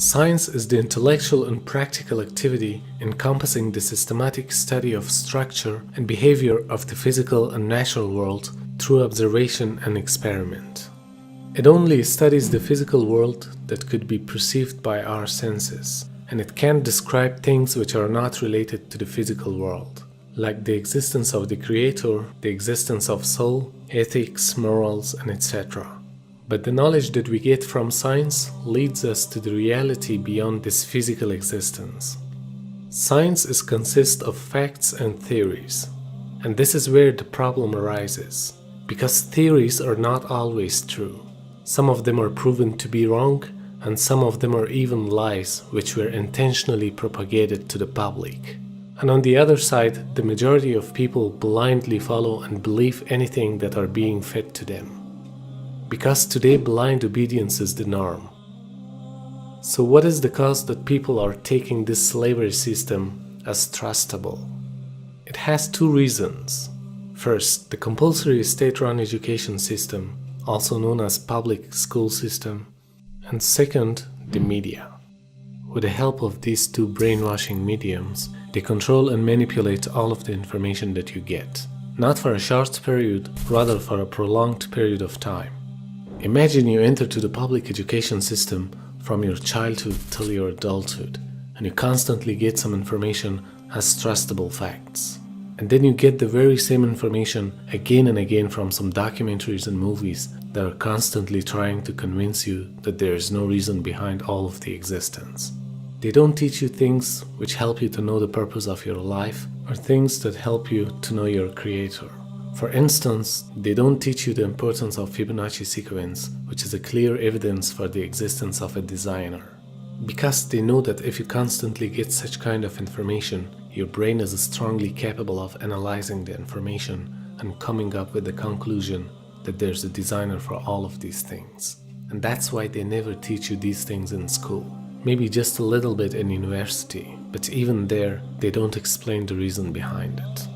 Science is the intellectual and practical activity encompassing the systematic study of structure and behavior of the physical and natural world through observation and experiment. It only studies the physical world that could be perceived by our senses, and it can't describe things which are not related to the physical world, like the existence of the Creator, the existence of soul, ethics, morals, and etc. But the knowledge that we get from science leads us to the reality beyond this physical existence. Science consists of facts and theories, and this is where the problem arises, because theories are not always true. Some of them are proven to be wrong, and some of them are even lies which were intentionally propagated to the public. And on the other side, the majority of people blindly follow and believe anything that are being fed to them. Because today blind obedience is the norm. So what is the cause that people are taking this slavery system as trustable? It has two reasons. First, the compulsory state-run education system, also known as public school system. And second, the media. With the help of these two brainwashing mediums, they control and manipulate all of the information that you get. Not for a short period, rather for a prolonged period of time. Imagine you enter to the public education system from your childhood till your adulthood, and you constantly get some information as trustable facts. And then you get the very same information again and again from some documentaries and movies that are constantly trying to convince you that there is no reason behind all of the existence. They don't teach you things which help you to know the purpose of your life, or things that help you to know your Creator. For instance, they don't teach you the importance of Fibonacci sequence, which is a clear evidence for the existence of a designer. Because they know that if you constantly get such kind of information, your brain is strongly capable of analyzing the information and coming up with the conclusion that there's a designer for all of these things. And that's why they never teach you these things in school. Maybe just a little bit in university, but even there, they don't explain the reason behind it.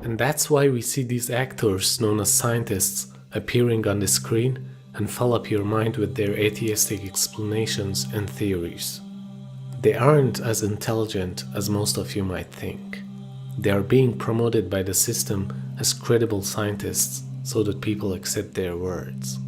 And that's why we see these actors known as scientists appearing on the screen and fill up your mind with their atheistic explanations and theories. They aren't as intelligent as most of you might think. They are being promoted by the system as credible scientists so that people accept their words.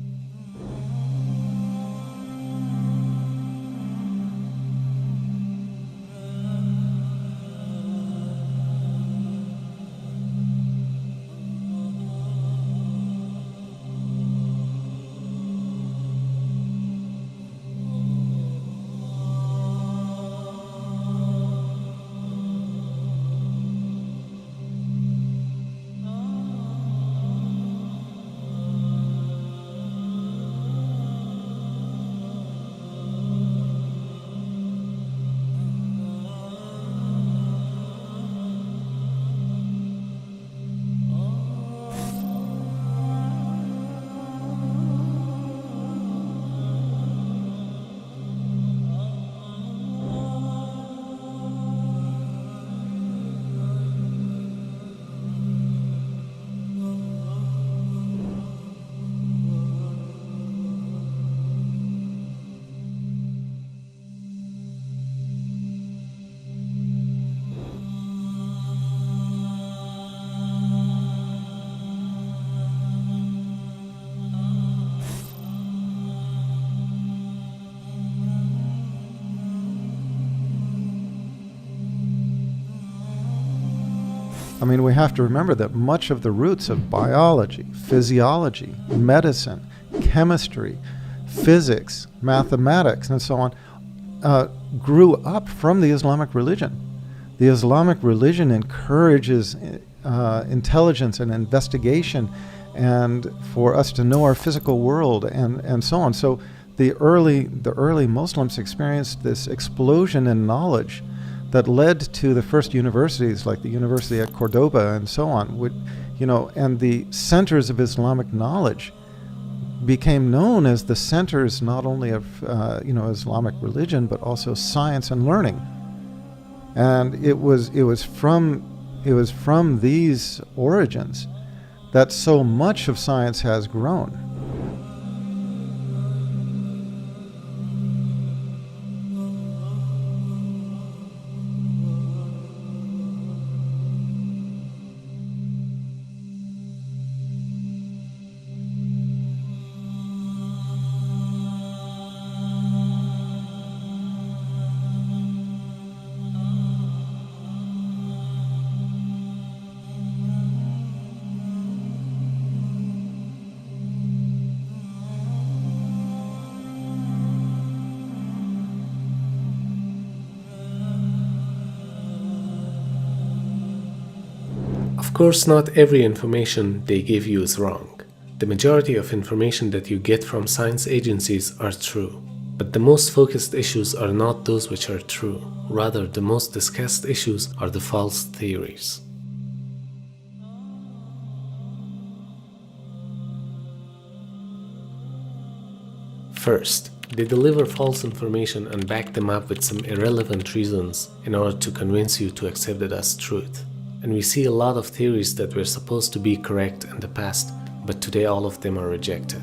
I mean, we have to remember that much of the roots of biology, physiology, medicine, chemistry, physics, mathematics, and so on grew up from the Islamic religion. The Islamic religion encourages intelligence and investigation and for us to know our physical world and so on. So the early Muslims experienced this explosion in knowledge that led to the first universities like the University at Cordoba and so on, and the centers of Islamic knowledge became known as the centers not only of Islamic religion, but also science and learning. And it was from these origins that so much of science has grown. Of course, not every information they give you is wrong. The majority of information that you get from science agencies are true. But the most focused issues are not those which are true. Rather, the most discussed issues are the false theories. First, they deliver false information and back them up with some irrelevant reasons in order to convince you to accept it as truth. And we see a lot of theories that were supposed to be correct in the past, but today all of them are rejected.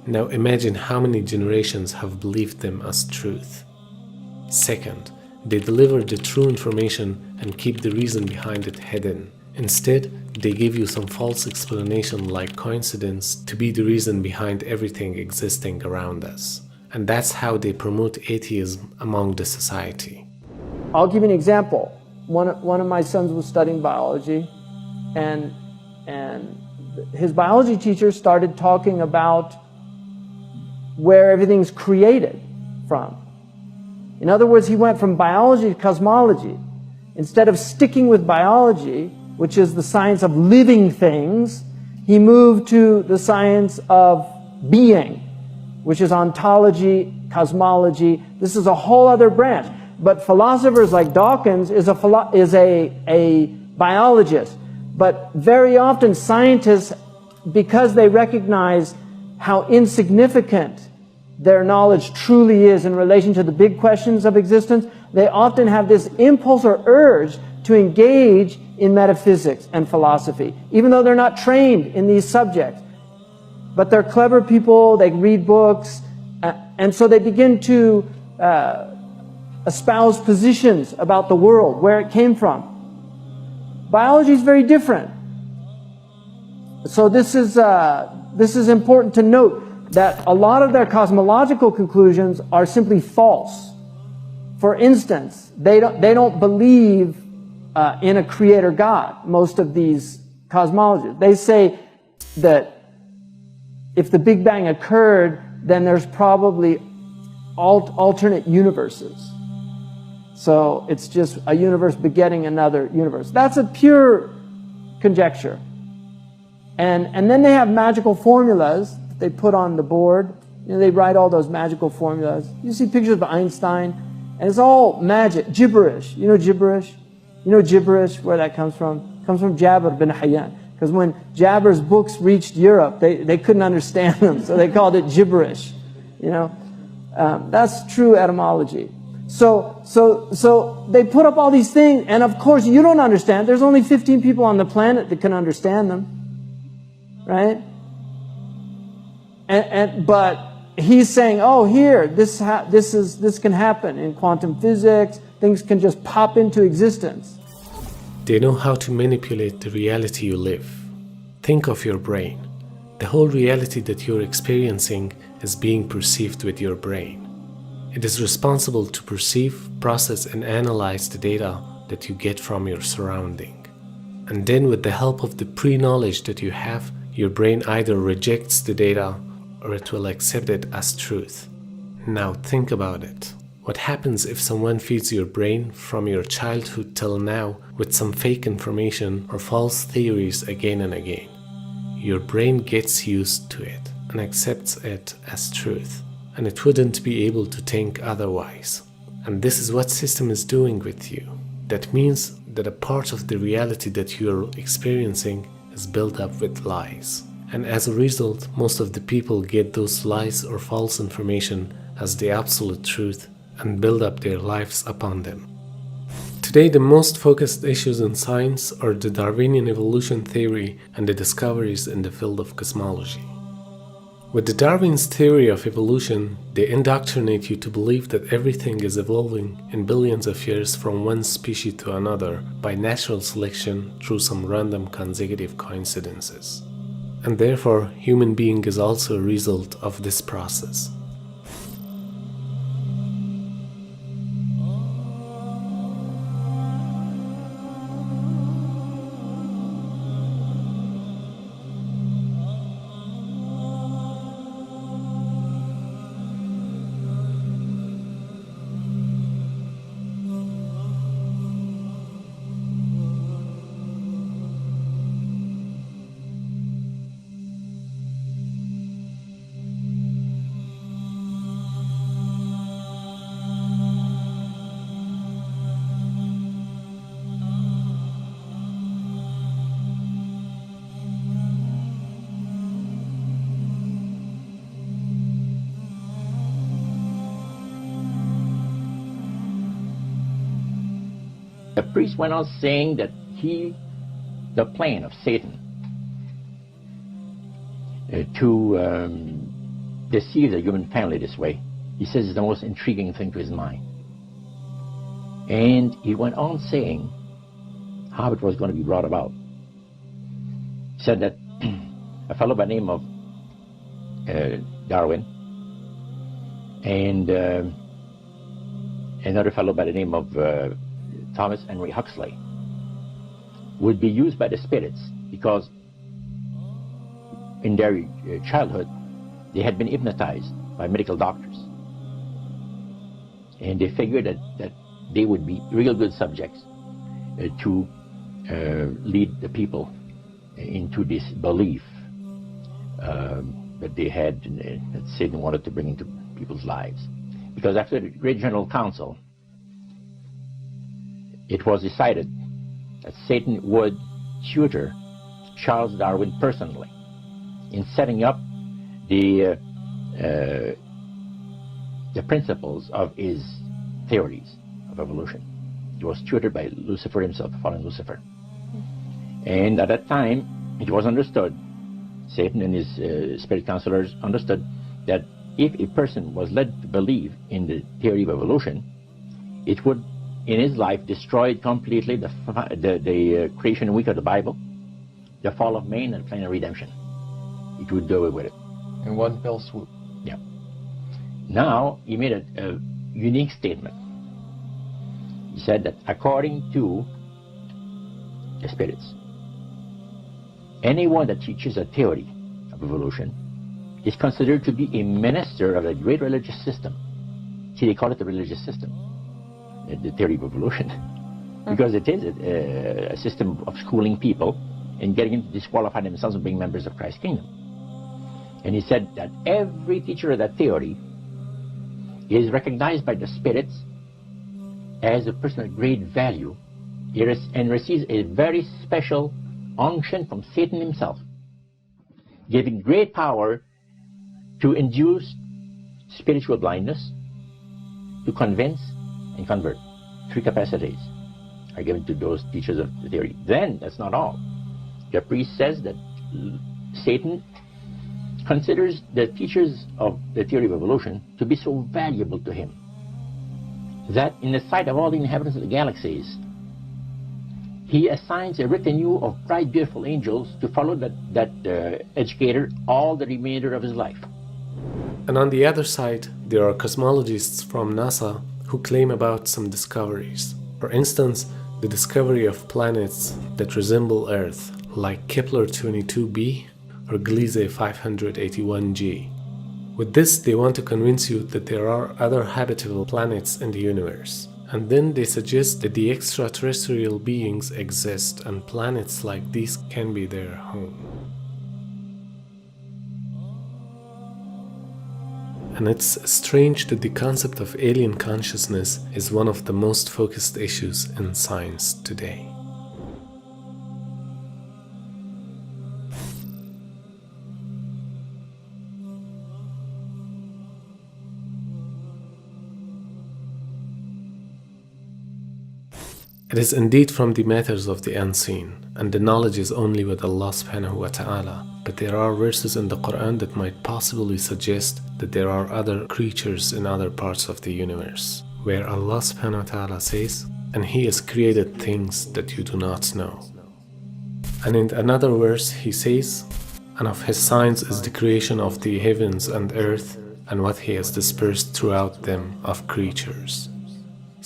Now imagine how many generations have believed them as truth. Second, they deliver the true information and keep the reason behind it hidden. Instead, they give you some false explanation like coincidence to be the reason behind everything existing around us. And that's how they promote atheism among the society. I'll give you an example. One of my sons was studying biology, and his biology teacher started talking about where everything's created from. In other words, he went from biology to cosmology. Instead of sticking with biology, which is the science of living things, he moved to the science of being, which is ontology, cosmology. This is a whole other branch. But philosophers like Dawkins is a biologist. But very often scientists, because they recognize how insignificant their knowledge truly is in relation to the big questions of existence, they often have this impulse or urge to engage in metaphysics and philosophy, even though they're not trained in these subjects. But they're clever people, they read books, and so they begin to espouse positions about the world, where it came from. Biology is very different. So this is important to note, that a lot of their cosmological conclusions are simply false. For instance, they don't believe in a creator God, most of these cosmologists. They say that if the Big Bang occurred, then there's probably alternate universes. So it's just a universe begetting another universe. That's a pure conjecture. And then they have magical formulas that they put on the board. You know, they write all those magical formulas. You see pictures of Einstein, and it's all magic, gibberish. You know gibberish? You know gibberish, where that comes from? It comes from Jabir bin Hayyan. Because when Jabir's books reached Europe, they couldn't understand them, so they called it gibberish. You know, that's true etymology. So they put up all these things, and of course you don't understand. There's only 15 people on the planet that can understand them, right? But he's saying, oh, here, this can happen in quantum physics. Things can just pop into existence. They know how to manipulate the reality you live. Think of your brain. The whole reality that you're experiencing is being perceived with your brain. It is responsible to perceive, process, and analyze the data that you get from your surrounding. And then with the help of the pre-knowledge that you have, your brain either rejects the data or it will accept it as truth. Now think about it. What happens if someone feeds your brain from your childhood till now with some fake information or false theories again and again? Your brain gets used to it and accepts it as truth, and it wouldn't be able to think otherwise. And this is what system is doing with you. That means that a part of the reality that you're experiencing is built up with lies. and as a result, most of the people get those lies or false information as the absolute truth and build up their lives upon them. Today, the most focused issues in science are the Darwinian evolution theory and the discoveries in the field of cosmology. With the Darwin's theory of evolution, they indoctrinate you to believe that everything is evolving in billions of years from one species to another by natural selection through some random consecutive coincidences. And therefore, human being is also a result of this process. The priest went on saying that the plan of Satan to deceive the human family this way, he says is the most intriguing thing to his mind. And he went on saying how it was going to be brought about. He said that a fellow by the name of Darwin and another fellow by the name of Thomas Henry Huxley would be used by the spirits because in their childhood they had been hypnotized by medical doctors, and they figured that they would be real good subjects to lead the people into this belief that they had, that Satan wanted to bring into people's lives. Because after the Great General Council, it was decided that Satan would tutor Charles Darwin personally in setting up the principles of his theories of evolution. He was tutored by Lucifer himself, the fallen Lucifer. And at that time, it was understood, Satan and his spirit counselors understood, that if a person was led to believe in the theory of evolution, it would in his life destroyed completely the creation week of the Bible, the fall of man, and the plan of redemption. It would do away with it. In one fell swoop. Yeah. Now, he made a unique statement. He said that according to the spirits, anyone that teaches a theory of evolution is considered to be a minister of a great religious system. See, they call it the religious system, the theory of evolution, because it is a system of schooling people and getting them to disqualify themselves from being members of Christ's kingdom. And he said that every teacher of that theory is recognized by the spirits as a person of great value and receives a very special unction from Satan himself, giving great power to induce spiritual blindness, to convince and convert. 3 capacities are given to those teachers of the theory. Then, that's not all. The priest says that Satan considers the teachers of the theory of evolution to be so valuable to him that in the sight of all the inhabitants of the galaxies, he assigns a retinue of bright, beautiful angels to follow that educator all the remainder of his life. And on the other side, there are cosmologists from NASA who claim about some discoveries. For instance, the discovery of planets that resemble Earth, like Kepler-22b or Gliese 581g. With this, they want to convince you that there are other habitable planets in the universe. And then they suggest that the extraterrestrial beings exist and planets like these can be their home. And it's strange that the concept of alien consciousness is one of the most focused issues in science today. It is indeed from the matters of the unseen, and the knowledge is only with Allah subhanahu wa ta'ala. But there are verses in the Quran that might possibly suggest that there are other creatures in other parts of the universe, where Allah subhanahu wa ta'ala says, "And He has created things that you do not know." And in another verse He says, "And of His signs is the creation of the heavens and earth, and what He has dispersed throughout them of creatures."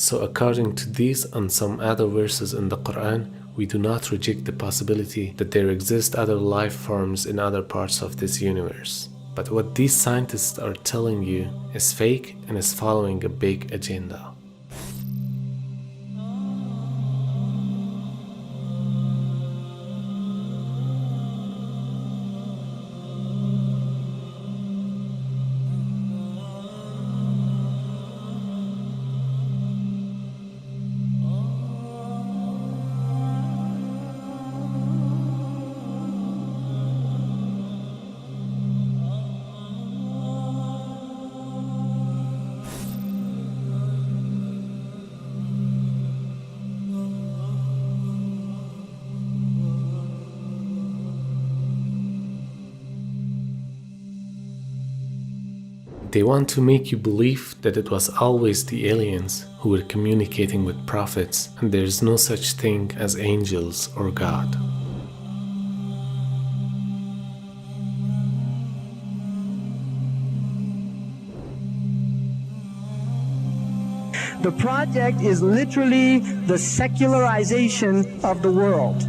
So according to these and some other verses in the Quran, we do not reject the possibility that there exist other life forms in other parts of this universe. But what these scientists are telling you is fake and is following a big agenda. They want to make you believe that it was always the aliens who were communicating with prophets and there is no such thing as angels or God. The project is literally the secularization of the world,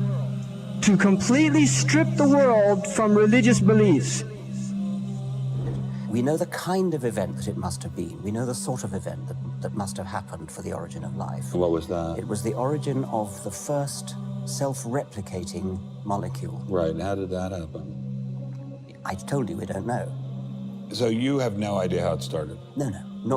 to completely strip the world from religious beliefs. We know the kind of event that it must have been. We know the sort of event that must have happened for the origin of life. What was that? It was the origin of the first self-replicating molecule. Right, and how did that happen? I told you we don't know. So you have no idea how it started? No,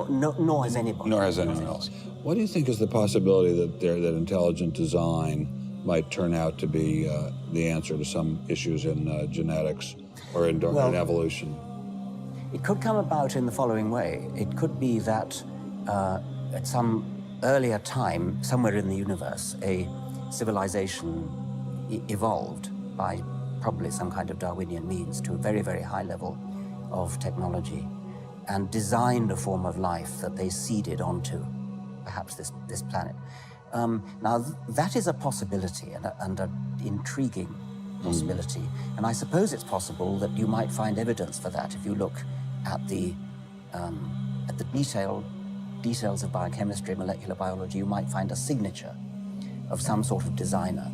nor has anybody. Nor has anyone else. What do you think is the possibility that intelligent design might turn out to be the answer to some issues in genetics or in evolution? It could come about in the following way. It could be that at some earlier time, somewhere in the universe, a civilization evolved by probably some kind of Darwinian means to a very, very high level of technology and designed a form of life that they seeded onto, perhaps this planet. Now, that is a possibility and an intriguing possibility. And I suppose it's possible that you might find evidence for that if you look at the details of biochemistry, molecular biology. You might find a signature of some sort of designer.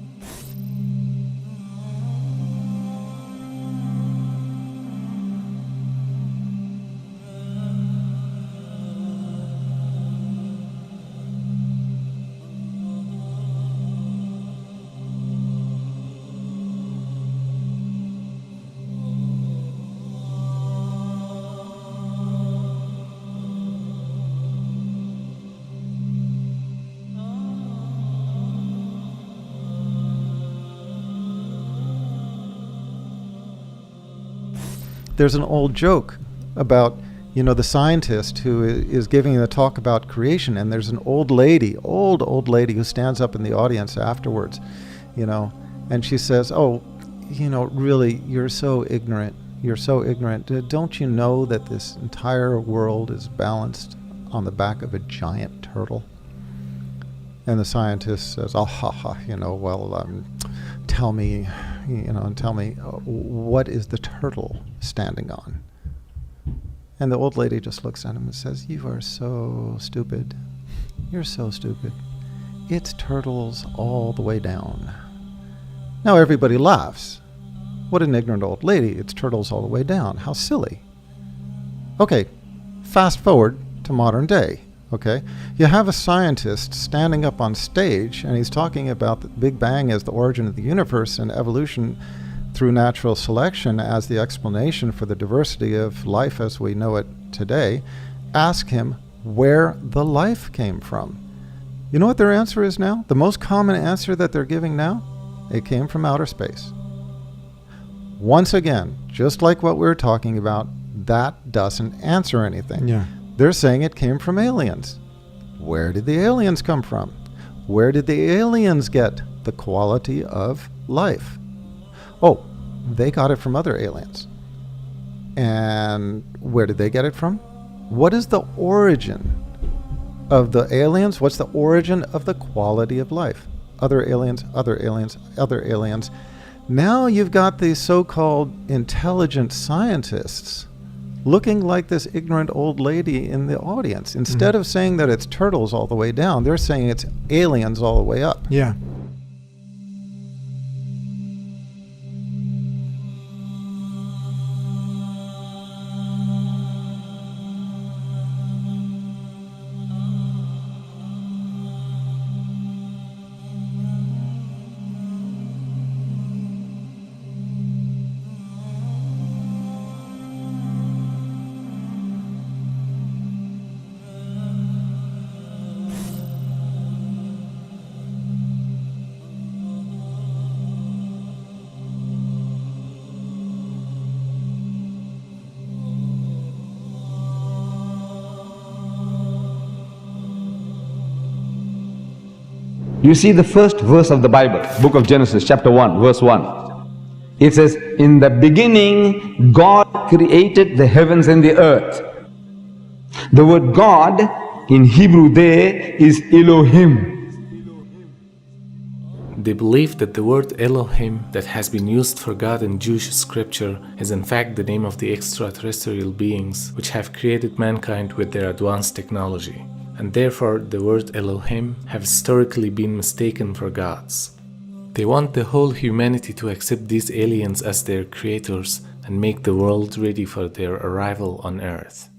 There's an old joke about, the scientist who is giving a talk about creation, and there's an old lady who stands up in the audience afterwards, and she says, "Oh, really, you're so ignorant. You're so ignorant. Don't you know that this entire world is balanced on the back of a giant turtle?" And the scientist says, "Oh, tell me, what is the turtle standing on?" And the old lady just looks at him and says, "You are so stupid. You're so stupid. It's turtles all the way down." Now everybody laughs. What an ignorant old lady. It's turtles all the way down. How silly. Okay, fast forward to modern day. Okay, you have a scientist standing up on stage and he's talking about the Big Bang as the origin of the universe and evolution through natural selection as the explanation for the diversity of life as we know it today. Ask him where the life came from. You know what their answer is now? The most common answer that they're giving now? It came from outer space. Once again, just like what we were talking about, that doesn't answer anything. Yeah. They're saying it came from aliens. Where did the aliens come from? Where did the aliens get the quality of life? Oh, they got it from other aliens. And where did they get it from? What is the origin of the aliens? What's the origin of the quality of life? Other aliens, other aliens, other aliens. Now you've got these so-called intelligent scientists looking like this ignorant old lady in the audience. Instead of saying that it's turtles all the way down, they're saying it's aliens all the way up. Yeah. You see the first verse of the Bible, book of Genesis, chapter 1, verse 1. It says, in the beginning God created the heavens and the earth. The word God in Hebrew there is Elohim. They believe that the word Elohim that has been used for God in Jewish scripture is in fact the name of the extraterrestrial beings which have created mankind with their advanced technology. And therefore the word Elohim have historically been mistaken for gods. They want the whole humanity to accept these aliens as their creators and make the world ready for their arrival on earth.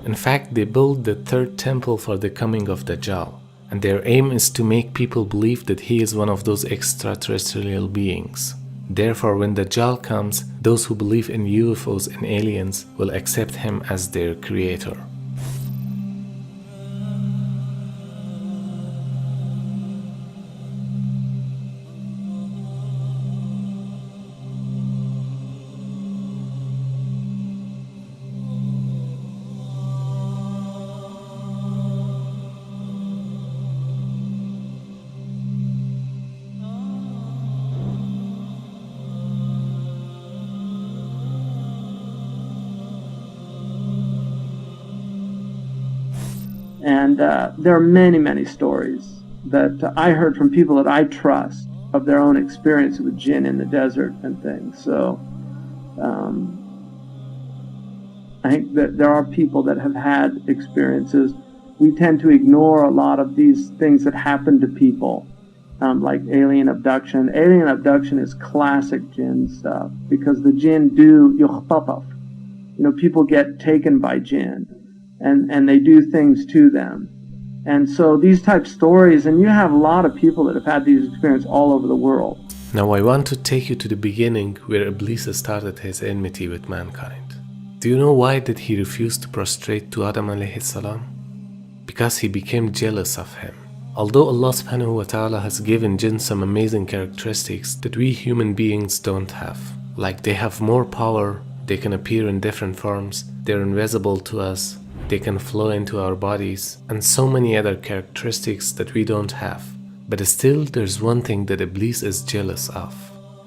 In fact, they built the third temple for the coming of Dajjal, and their aim is to make people believe that he is one of those extraterrestrial beings. Therefore, when Dajjal comes, those who believe in UFOs and aliens will accept him as their creator. And there are many, many stories that I heard from people that I trust of their own experience with jinn in the desert and things. So I think that there are people that have had experiences. We tend to ignore a lot of these things that happen to people, like alien abduction. Alien abduction is classic jinn stuff because the jinn do yukhtataf. You know, people get taken by jinn. And they do things to them. And so these type stories, and you have a lot of people that have had these experiences all over the world. Now I want to take you to the beginning where Iblis started his enmity with mankind. Do you know why did he refuse to prostrate to Adam alayhi salam? Because he became jealous of him. Although Allah subhanahu wa ta'ala has given jinn some amazing characteristics that we human beings don't have. Like they have more power, they can appear in different forms, they're invisible to us, they can flow into our bodies, and so many other characteristics that we don't have. But still, there's one thing that Iblis is jealous of,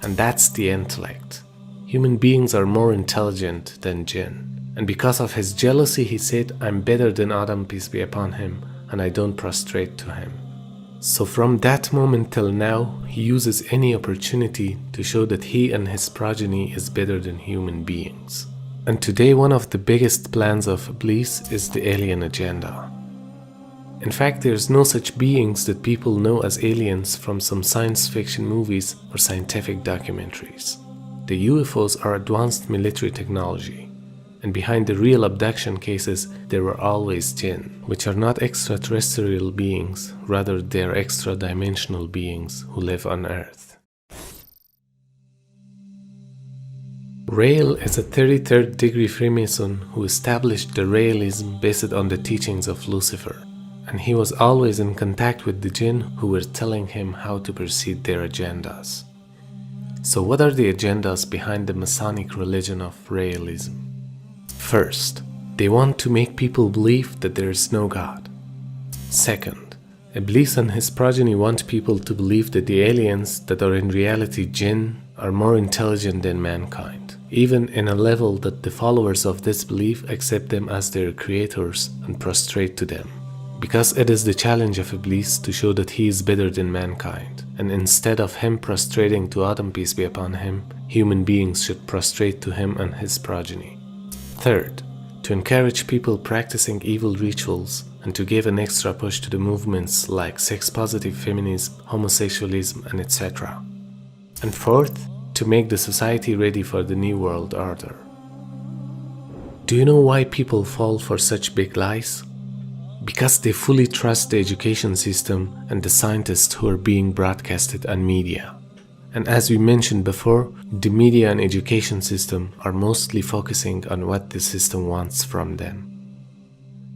and that's the intellect. Human beings are more intelligent than jinn, and because of his jealousy, he said, I'm better than Adam, peace be upon him, and I don't prostrate to him. So from that moment till now, he uses any opportunity to show that he and his progeny is better than human beings. And today one of the biggest plans of Iblis is the alien agenda. In fact, there's no such beings that people know as aliens from some science fiction movies or scientific documentaries. The UFOs are advanced military technology, and behind the real abduction cases there were always jinn, which are not extraterrestrial beings, rather they're extra-dimensional beings who live on Earth. Rael is a 33rd degree Freemason who established the Raelism based on the teachings of Lucifer, and he was always in contact with the jinn who were telling him how to proceed their agendas. So what are the agendas behind the Masonic religion of Raelism? First, they want to make people believe that there is no God. Second, Iblis and his progeny want people to believe that the aliens that are in reality jinn are more intelligent than mankind, even in a level that the followers of this belief accept them as their creators and prostrate to them. Because it is the challenge of Iblis to show that he is better than mankind, and instead of him prostrating to Adam, peace be upon him, human beings should prostrate to him and his progeny. Third, to encourage people practicing evil rituals and to give an extra push to the movements like sex-positive feminism, homosexualism, and etc. And fourth, to make the society ready for the New World Order. Do you know why people fall for such big lies? Because they fully trust the education system and the scientists who are being broadcasted on media. And as we mentioned before, the media and education system are mostly focusing on what the system wants from them.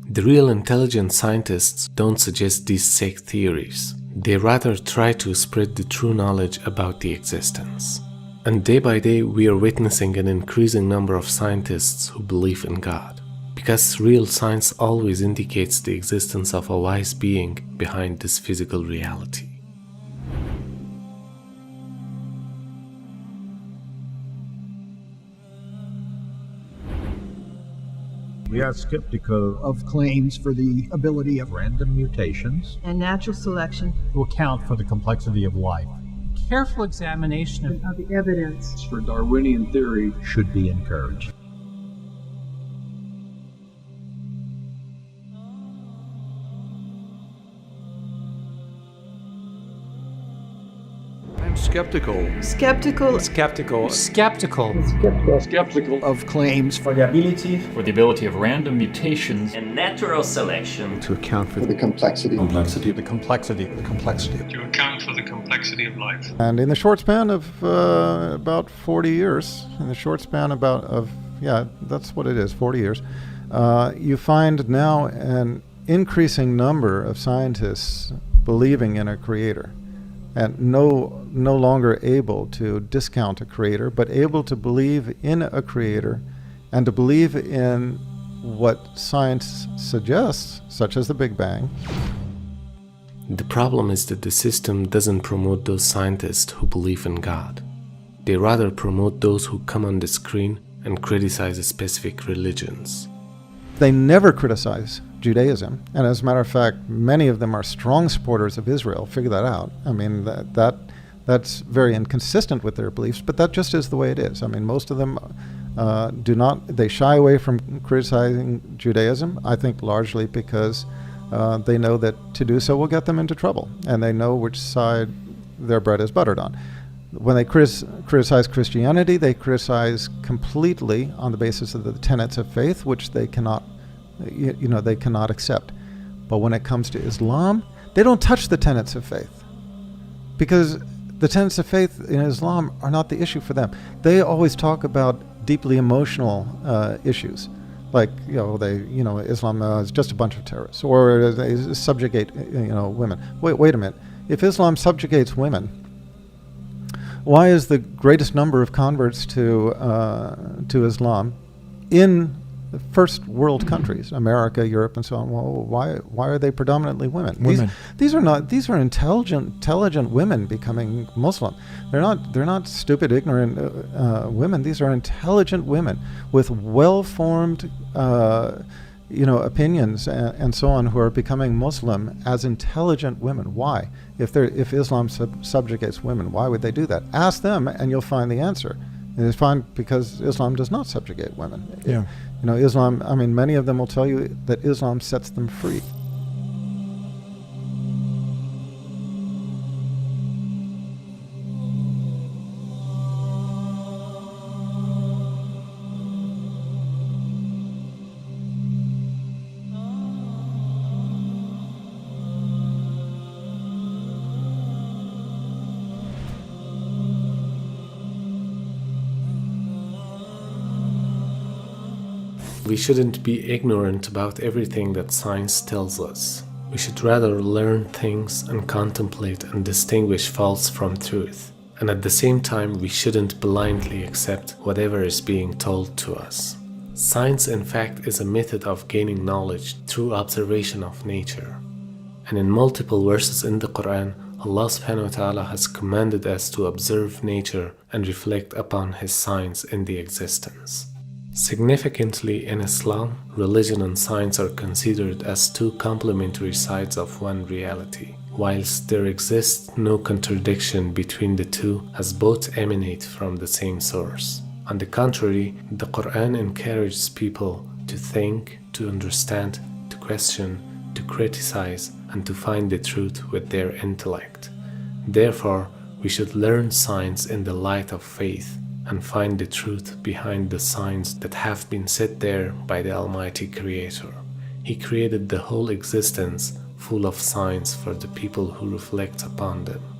The real intelligent scientists don't suggest these sick theories. They rather try to spread the true knowledge about the existence. And day by day, we are witnessing an increasing number of scientists who believe in God. Because real science always indicates the existence of a wise being behind this physical reality. We are skeptical of claims for the ability of random mutations and natural selection to account for the complexity of life. Careful examination of the evidence For Darwinian theory should be encouraged. Skeptical Of claims for the ability of random mutations and natural selection to account for the complexity of life. And in the short span of about 40 years, that's what it is, 40 years, you find now an increasing number of scientists believing in a creator. And no longer able to discount a creator, but able to believe in a creator and to believe in what science suggests, such as the Big Bang. The problem is that the system doesn't promote those scientists who believe in God. They rather promote those who come on the screen and criticize specific religions. They never criticize Judaism, and as a matter of fact, many of them are strong supporters of Israel. Figure that out. I mean, that's very inconsistent with their beliefs, but that just is the way it is. I mean, most of them they shy away from criticizing Judaism, I think largely because they know that to do so will get them into trouble, and they know which side their bread is buttered on. When they criticize Christianity, they criticize completely on the basis of the tenets of faith, which they cannot they cannot accept. But when it comes to Islam, they don't touch the tenets of faith, because the tenets of faith in Islam are not the issue for them. They always talk about deeply emotional issues, like Islam is just a bunch of terrorists, or they subjugate women. Wait a minute. If Islam subjugates women, why is the greatest number of converts to Islam in the first world countries, America, Europe, and so on? Well, why are they predominantly women? These are intelligent women becoming Muslim. They're not stupid, ignorant women. These are intelligent women with well-formed opinions and so on, who are becoming Muslim as intelligent women. Why? If Islam subjugates women, why would they do that? Ask them, and you'll find the answer. And it's fine because Islam does not subjugate women. Yeah. Islam, many of them will tell you that Islam sets them free. We shouldn't be ignorant about everything that science tells us. We should rather learn things and contemplate and distinguish false from truth. And at the same time, we shouldn't blindly accept whatever is being told to us. Science, in fact, is a method of gaining knowledge through observation of nature. And in multiple verses in the Quran, Allah subhanahu wa ta'ala has commanded us to observe nature and reflect upon His signs in the existence. Significantly, in Islam, religion and science are considered as two complementary sides of one reality, whilst there exists no contradiction between the two, as both emanate from the same source. On the contrary, the Quran encourages people to think, to understand, to question, to criticize, and to find the truth with their intellect. Therefore, we should learn science in the light of faith and find the truth behind the signs that have been set there by the Almighty Creator. He created the whole existence full of signs for the people who reflect upon them.